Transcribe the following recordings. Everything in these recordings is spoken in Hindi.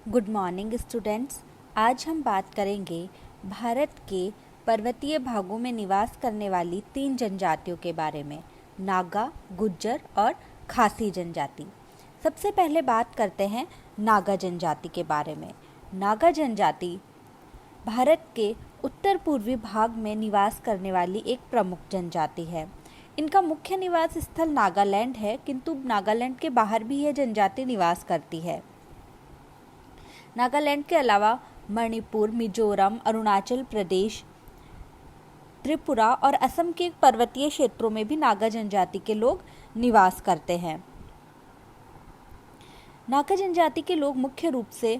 Good morning students. आज हम बात करेंगे भारत के पर्वतीय भागों में निवास करने वाली 3 जनजातियों के बारे में, नागा, गुज्जर और खासी जनजाति। सबसे पहले बात करते हैं नागा जनजाति के बारे में। नागा जनजाति भारत के उत्तर पूर्वी भाग में निवास करने वाली एक प्रमुख जनजाति है। इनका मुख्य निवास स्थल नागालैंड है, किंतु नागालैंड के बाहर भी यह जनजाति निवास करती है। नागालैंड के अलावा मणिपुर, मिजोरम, अरुणाचल प्रदेश, त्रिपुरा और असम के पर्वतीय क्षेत्रों में भी नागा जनजाति के लोग निवास करते हैं। नागा जनजाति के लोग मुख्य रूप से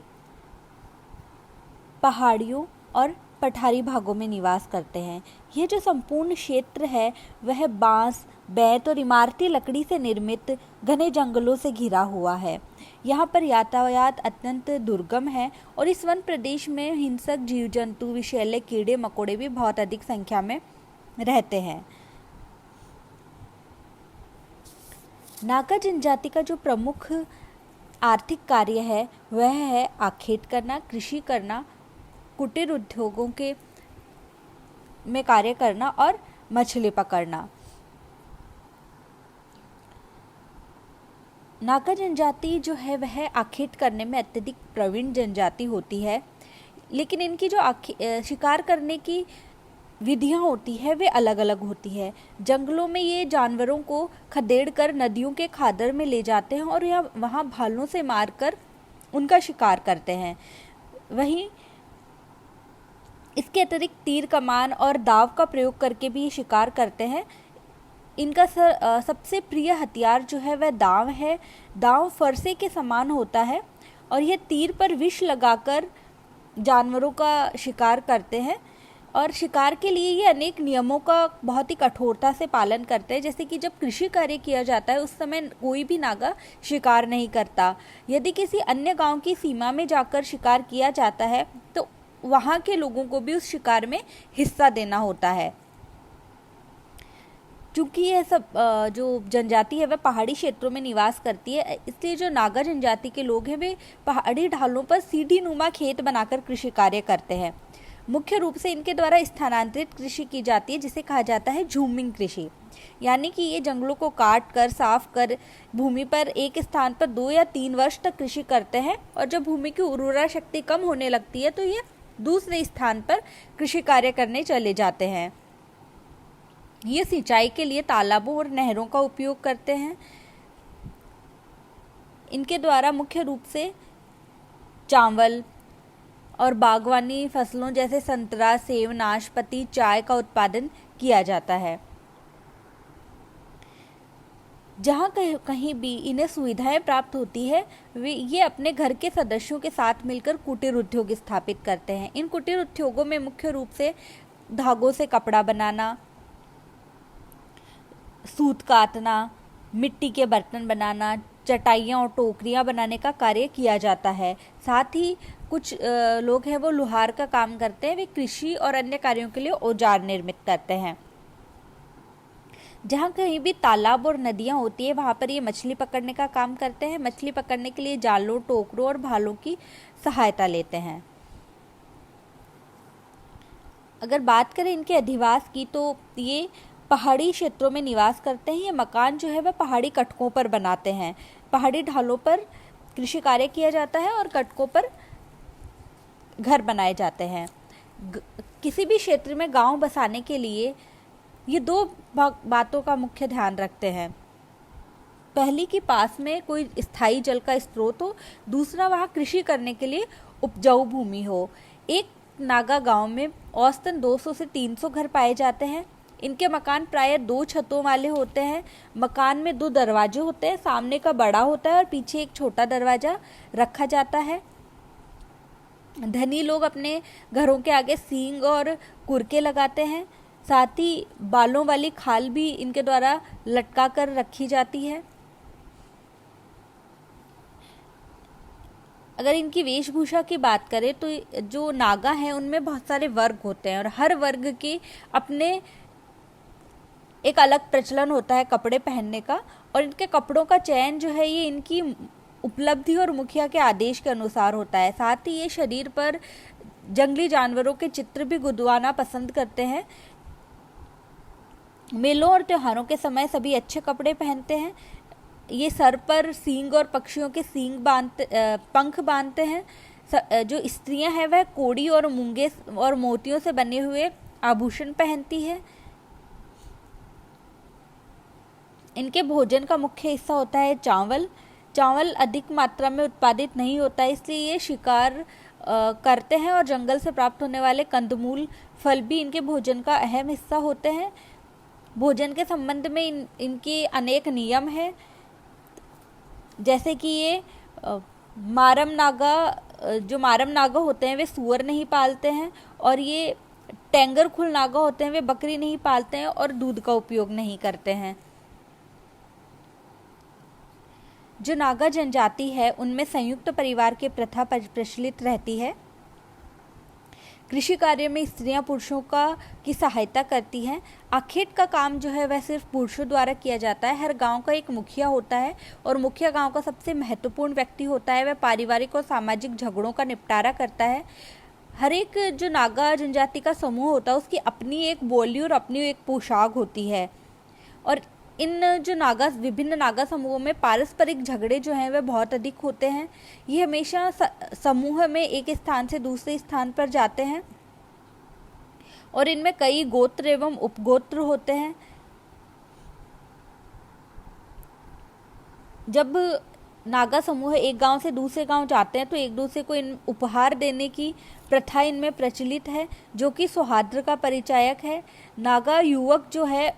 पहाड़ियों और पठारी भागों में निवास करते हैं। यह जो संपूर्ण क्षेत्र है वह बांस, बेंत और इमारती लकड़ी से निर्मित घने जंगलों से घिरा हुआ है। यहाँ पर यातायात अत्यंत दुर्गम है और इस वन प्रदेश में हिंसक जीव जंतु, विषैले कीड़े मकोड़े भी बहुत अधिक संख्या में रहते हैं। नागा जनजाति का जो प्रमुख आर्थिक कार्य है वह है आखेट करना, कृषि करना, कुटीर उद्योगों के में कार्य करना और मछली पकड़ना। नागा जनजाति जो है वह आखेट करने में अत्यधिक प्रवीण जनजाति होती है, लेकिन इनकी जो शिकार करने की विधियां होती है वे अलग अलग होती है। जंगलों में ये जानवरों को खदेड़ कर नदियों के खादर में ले जाते हैं और यह वहाँ भालों से मारकर उनका शिकार करते हैं। वहीं इसके अतिरिक्त तीर कमान और दाव का प्रयोग करके भी शिकार करते हैं। इनका सबसे प्रिय हथियार जो है वह दाव है। दाव फरसे के समान होता है और यह तीर पर विष लगाकर जानवरों का शिकार करते हैं और शिकार के लिए ये अनेक नियमों का बहुत ही कठोरता से पालन करते हैं। जैसे कि जब कृषि कार्य किया जाता है उस समय कोई भी नागा शिकार नहीं करता। यदि किसी अन्य गांव की सीमा में जाकर शिकार किया जाता है तो वहाँ के लोगों को भी उस शिकार में हिस्सा देना होता है। चूँकि यह सब जो जनजाति है वह पहाड़ी क्षेत्रों में निवास करती है, इसलिए जो नागा जनजाति के लोग हैं वे पहाड़ी ढालों पर सीढ़ी नुमा खेत बनाकर कृषि कार्य करते हैं। मुख्य रूप से इनके द्वारा स्थानांतरित कृषि की जाती है, जिसे कहा जाता है झूमिंग कृषि। यानी कि ये जंगलों को काट कर, साफ कर भूमि पर एक स्थान पर 2 या 3 वर्ष तक कृषि करते हैं और जब भूमि की उर्वरा शक्ति कम होने लगती है तो ये दूसरे स्थान पर कृषि कार्य करने चले जाते हैं। ये सिंचाई के लिए तालाबों और नहरों का उपयोग करते हैं। इनके द्वारा मुख्य रूप से चावल और बागवानी फसलों जैसे संतरा, सेब, नाशपाती, चाय का उत्पादन किया जाता है। जहाँ कहीं भी इन्हें सुविधाएं प्राप्त होती है ये अपने घर के सदस्यों के साथ मिलकर कुटीर उद्योग स्थापित करते हैं। इन कुटीर उद्योगों में मुख्य रूप से धागों से कपड़ा बनाना, सूत काटना, मिट्टी के बर्तन बनाना, चटाइयाँ और टोकरियाँ बनाने का कार्य किया जाता है। साथ ही कुछ लोग हैं वो लोहार का काम करते हैं। वे कृषि और अन्य कार्यों के लिए औजार निर्मित करते हैं। जहाँ कहीं भी तालाब और नदियाँ होती है वहाँ पर ये मछली पकड़ने का काम करते हैं। मछली पकड़ने के लिए जालों, टोकरों और भालों की सहायता लेते हैं। अगर बात करें इनके अधिवास की तो ये पहाड़ी क्षेत्रों में निवास करते हैं। ये मकान जो है वह पहाड़ी कटकों पर बनाते हैं। पहाड़ी ढालों पर कृषि कार्य किया जाता है और कटकों पर घर बनाए जाते हैं। किसी भी क्षेत्र में गांव बसाने के लिए ये 2 बातों का मुख्य ध्यान रखते हैं। पहली कि पास में कोई स्थायी जल का स्रोत हो, दूसरा वहाँ कृषि करने के लिए उपजाऊ भूमि हो। एक नागा गांव में औसतन 200 से 300 घर पाए जाते हैं। इनके मकान प्रायः 2 छतों वाले होते हैं। मकान में 2 दरवाजे होते हैं, सामने का बड़ा होता है और पीछे एक छोटा दरवाजा रखा जाता है। धनी लोग अपने घरों के आगे सींग और कुरके लगाते हैं। साथ ही बालों वाली खाल भी इनके द्वारा लटका कर रखी जाती है। अगर इनकी वेशभूषा की बात करें तो जो नागा हैं उनमें बहुत सारे वर्ग होते हैं और हर वर्ग के अपने एक अलग प्रचलन होता है कपड़े पहनने का। और इनके कपड़ों का चयन जो है ये इनकी उपलब्धि और मुखिया के आदेश के अनुसार होता है। साथ ही ये शरीर पर जंगली जानवरों के चित्र भी गुदवाना पसंद करते हैं। मेलों और त्योहारों के समय सभी अच्छे कपड़े पहनते हैं। ये सर पर सींग और पक्षियों के पंख बांधते हैं। जो स्त्रियां हैं वह कोड़ी और मूंगे और मोतियों से बने हुए आभूषण पहनती है। इनके भोजन का मुख्य हिस्सा होता है चावल। चावल अधिक मात्रा में उत्पादित नहीं होता है, इसलिए ये शिकार करते हैं और जंगल से प्राप्त होने वाले कंदमूल, फल भी इनके भोजन का अहम हिस्सा होते हैं। भोजन के संबंध में इनके अनेक नियम हैं, जैसे कि ये मारम नागा होते हैं वे सूअर नहीं पालते हैं, और ये टेंगरखुल नागा होते हैं वे बकरी नहीं पालते हैं और दूध का उपयोग नहीं करते हैं। जो नागा जनजाति है उनमें संयुक्त परिवार की प्रथा प्रचलित रहती है। कृषि कार्य में स्त्रियां पुरुषों की सहायता करती हैं। आखेट का काम जो है वह सिर्फ पुरुषों द्वारा किया जाता है। हर गांव का एक मुखिया होता है और मुखिया गांव का सबसे महत्वपूर्ण व्यक्ति होता है। वह पारिवारिक और सामाजिक झगड़ों का निपटारा करता है। हर एक जो नागा जनजाति का समूह होता है उसकी अपनी एक बोली और अपनी एक पोशाक होती है। और इन जो विभिन्न नागा समूहों में पारस्परिक झगड़े जो हैं वह बहुत अधिक होते हैं। ये हमेशा समूह में एक स्थान से दूसरे स्थान पर जाते हैं और इनमें कई गोत्र एवं उपगोत्र होते हैं। जब नागा समूह एक गांव से दूसरे गांव जाते हैं तो एक दूसरे को इन उपहार देने की प्रथा इनमें प्रचलित है, जो कि सौहार्द का परिचायक है। नागा युवक जो है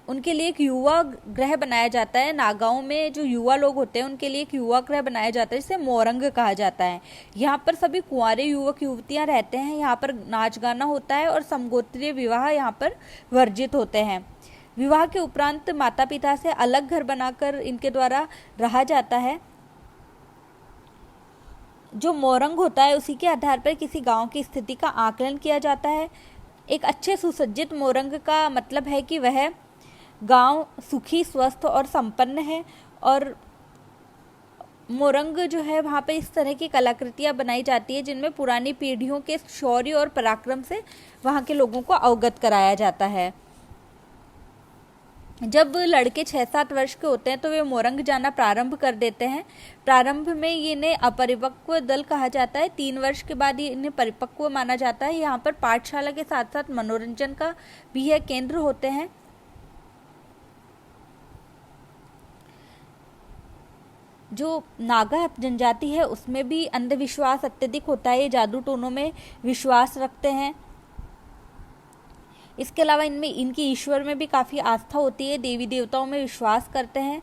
उनके लिए एक युवा गृह बनाया जाता है। नागाओं में जो युवा लोग होते हैं उनके लिए एक युवा गृह बनाया जाता है जिसे मोरंग कहा जाता है। यहाँ पर सभी कुंवारे युवक युवतियाँ रहते हैं। यहाँ पर नाच गाना होता है और समगोत्रीय विवाह यहाँ पर वर्जित होते हैं। विवाह के उपरांत माता पिता से अलग घर बनाकर इनके द्वारा रहा जाता है। जो मोरंग होता है उसी के आधार पर किसी गांव की स्थिति का आकलन किया जाता है। एक अच्छे सुसज्जित मोरंग का मतलब है कि वह गांव सुखी, स्वस्थ और संपन्न है। और मोरंग जो है वहाँ पे इस तरह की कलाकृतियाँ बनाई जाती है जिनमें पुरानी पीढ़ियों के शौर्य और पराक्रम से वहाँ के लोगों को अवगत कराया जाता है। जब लड़के 6-7 वर्ष के होते हैं तो वे मोरंग जाना प्रारंभ कर देते हैं। प्रारंभ में इन्हें अपरिपक्व दल कहा जाता है। 3 वर्ष के बाद इन्हें परिपक्व माना जाता है। यहाँ पर पाठशाला के साथ साथ मनोरंजन का भी यह केंद्र होते हैं। जो नागा जनजाति है उसमें भी अंधविश्वास अत्यधिक होता है। ये जादू टोनों में विश्वास रखते हैं। इसके अलावा इनमें इनकी ईश्वर में भी काफ़ी आस्था होती है। देवी देवताओं में विश्वास करते हैं।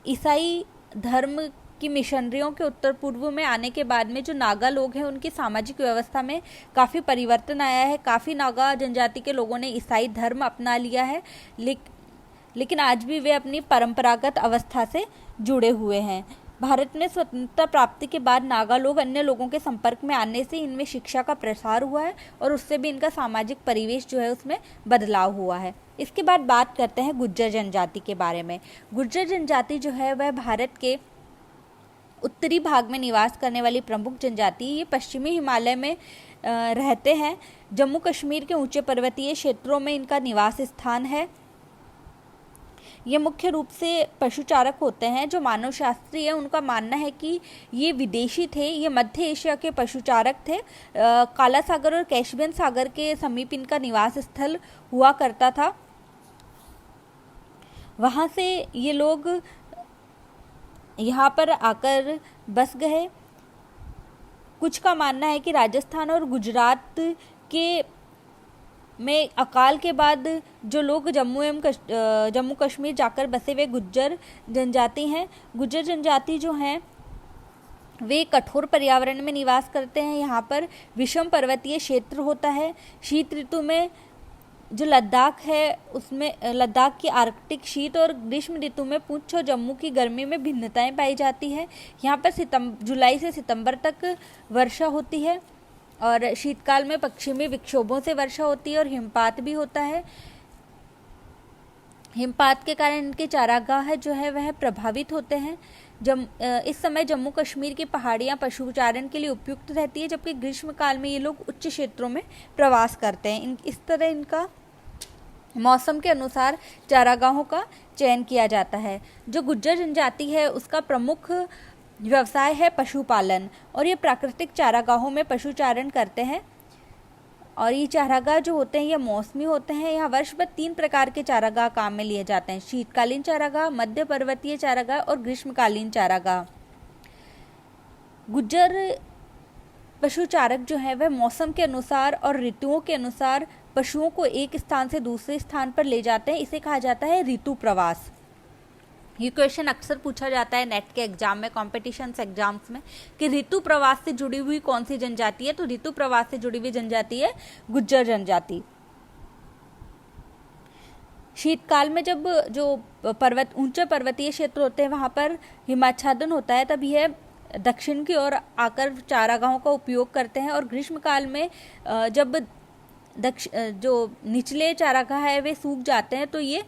ईसाई धर्म की मिशनरियों के उत्तर पूर्व में आने के बाद में जो नागा लोग हैं उनकी सामाजिक व्यवस्था में काफ़ी परिवर्तन आया है। काफ़ी नागा जनजाति के लोगों ने ईसाई धर्म अपना लिया है, लेकिन आज भी वे अपनी परंपरागत अवस्था से जुड़े हुए हैं। भारत में स्वतंत्रता प्राप्ति के बाद नागा लोग अन्य लोगों के संपर्क में आने से इनमें शिक्षा का प्रसार हुआ है और उससे भी इनका सामाजिक परिवेश जो है उसमें बदलाव हुआ है। इसके बाद बात करते हैं गुर्जर जनजाति के बारे में। गुर्जर जनजाति जो है वह भारत के उत्तरी भाग में निवास करने वाली प्रमुख जनजाति। ये पश्चिमी हिमालय में रहते हैं। जम्मू कश्मीर के ऊंचे पर्वतीय क्षेत्रों में इनका निवास स्थान है। ये मुख्य रूप से पशुचारक होते हैं। जो मानव शास्त्री है उनका मानना है कि ये विदेशी थे। ये मध्य एशिया के पशुचारक थे। काला सागर और कैस्पियन सागर के समीप इनका निवास स्थल हुआ करता था। वहाँ से ये लोग यहाँ पर आकर बस गए। कुछ का मानना है कि राजस्थान और गुजरात में अकाल के बाद जो लोग जम्मू कश्मीर जाकर बसे वे गुर्जर जनजाति हैं। गुर्जर जनजाति जो हैं वे कठोर पर्यावरण में निवास करते हैं। यहाँ पर विषम पर्वतीय क्षेत्र होता है। शीत ऋतु में जो लद्दाख है उसमें लद्दाख की आर्कटिक शीत और ग्रीष्म ऋतु में पुंछ और जम्मू की गर्मी में भिन्नताएं पाई जाती है। यहाँ पर जुलाई से सितंबर तक वर्षा होती है और शीतकाल में पश्चिमी विक्षोभों से वर्षा होती है और हिमपात भी होता है। हिमपात के कारण इनके चारागाह जो है वह प्रभावित होते हैं। इस समय जम्मू कश्मीर की पहाड़ियाँ पशुचारण के लिए उपयुक्त रहती है, जबकि ग्रीष्मकाल में ये लोग उच्च क्षेत्रों में प्रवास करते हैं। इस तरह इनका मौसम के अनुसार चारागाहों का चयन किया जाता है। जो गुज्जर जनजाति है उसका प्रमुख व्यवसाय है पशुपालन, और ये प्राकृतिक चारागाहों में पशुचारण करते हैं। और ये चारागाह जो होते हैं ये मौसमी होते हैं। यहाँ वर्ष भर 3 प्रकार के चारागाह काम में लिए जाते हैं: शीतकालीन चारागाह, मध्य पर्वतीय चारागाह और ग्रीष्मकालीन चारागाह। गुज्जर पशुचारक जो है वह मौसम के अनुसार और ऋतुओं के अनुसार पशुओं को एक स्थान से दूसरे स्थान पर ले जाते हैं। इसे कहा जाता है ऋतु प्रवास। ये क्वेश्चन अक्सर पूछा जाता है नेट के एग्जाम में, कॉम्पिटिशन्स एग्जाम्स में, कि ऋतु प्रवास से जुड़ी हुई कौन सी जनजाति है। तो ऋतु प्रवास से जुड़ी हुई जनजाति है गुज्जर जनजाति। शीतकाल में जब जो ऊंचे पर्वतीय क्षेत्र होते हैं वहाँ पर हिमाच्छादन होता है, तब यह दक्षिण की ओर आकर चारागाहों का उपयोग करते हैं। और ग्रीष्मकाल में जब जो निचले चारागाह है वे सूख जाते हैं, तो ये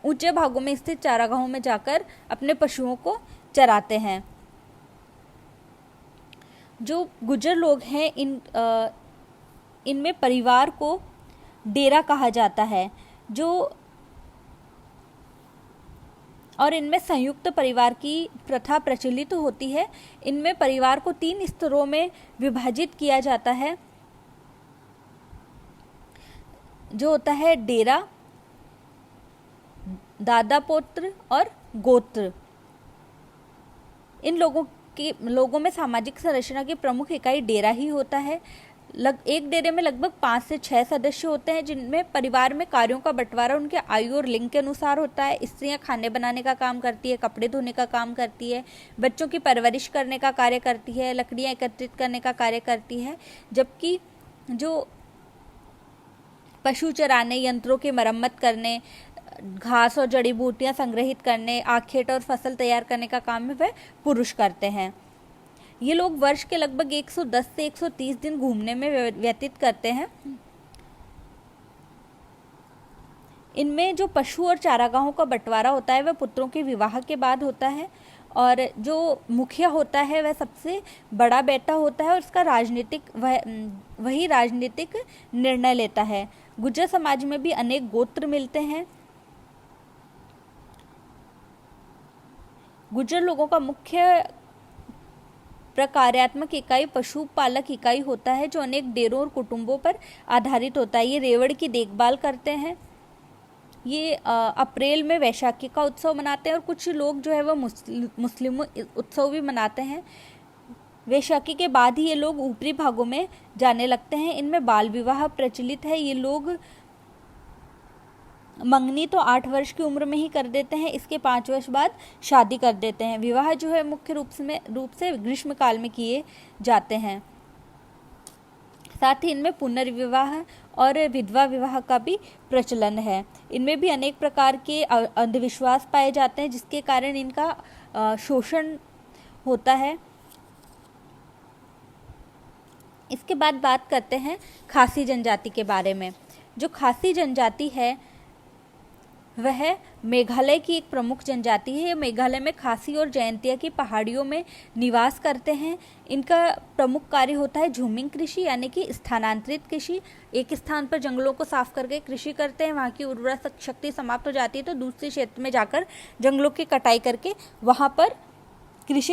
ऊंचे भागों में स्थित चारागाहों में जाकर अपने पशुओं को चराते हैं। जो गुज्जर लोग हैं इनमें परिवार को डेरा कहा जाता है, और इनमें संयुक्त परिवार की प्रथा प्रचलित होती है। इनमें परिवार को 3 स्तरों में विभाजित किया जाता है, जो होता है डेरा, दादा पोत्र और गोत्र। इन लोगों में सामाजिक संरचना की प्रमुख इकाई डेरा ही होता है। एक डेरे में लगभग 5 से 6 सदस्य होते हैं, जिनमें परिवार में कार्यों का बंटवारा उनके आयु और लिंग के अनुसार होता है। स्त्रियां खाने बनाने का काम करती है, कपड़े धोने का काम करती है, बच्चों की परवरिश करने का कार्य करती है, लकड़ियां एकत्रित करने का कार्य करती है, जबकि जो पशु चराने, यंत्रों की मरम्मत करने, घास और जड़ी बूटियां संग्रहित करने, आखेट और फसल तैयार करने का काम है वह पुरुष करते हैं। ये लोग वर्ष के लगभग 110 से 130 दिन घूमने में व्यतीत करते हैं। इनमें जो पशु और चारागाहों का बंटवारा होता है वह पुत्रों के विवाह के बाद होता है, और जो मुखिया होता है वह सबसे बड़ा बेटा होता है, और इसका वही राजनीतिक निर्णय लेता है। गुज्जर समाज में भी अनेक गोत्र मिलते हैं। गुज्जर लोगों का मुख्य प्रकार्यात्मक इकाई पशुपालक इकाई होता है, जो अनेक डेरों और कुटुंबों पर आधारित होता है। ये रेवड़ की देखभाल करते हैं। ये अप्रैल में वैशाखी का उत्सव मनाते हैं, और कुछ लोग जो है वह मुस्लिम उत्सव भी मनाते हैं। वैशाखी के बाद ही ये लोग ऊपरी भागों में जाने लगते हैं। इनमें बाल विवाह प्रचलित है। ये लोग मंगनी तो 8 वर्ष की उम्र में ही कर देते हैं, इसके 5 वर्ष बाद शादी कर देते हैं। विवाह जो है मुख्य रूप से ग्रीष्मकाल में किए जाते हैं। साथ ही इनमें पुनर्विवाह और विधवा विवाह का भी प्रचलन है। इनमें भी अनेक प्रकार के अंधविश्वास पाए जाते हैं, जिसके कारण इनका शोषण होता है। इसके बाद बात करते हैं खासी जनजाति के बारे में। जो खासी जनजाति है वह मेघालय की एक प्रमुख जनजाति है। मेघालय में खासी और जयंतिया की पहाड़ियों में निवास करते हैं। इनका प्रमुख कार्य होता है झूमिंग कृषि, यानी कि स्थानांतरित कृषि। एक स्थान पर जंगलों को साफ करके कृषि करते हैं, वहाँ की उर्वरा शक्ति समाप्त हो जाती है तो दूसरे क्षेत्र में जाकर जंगलों की कटाई करके वहाँ पर कृषि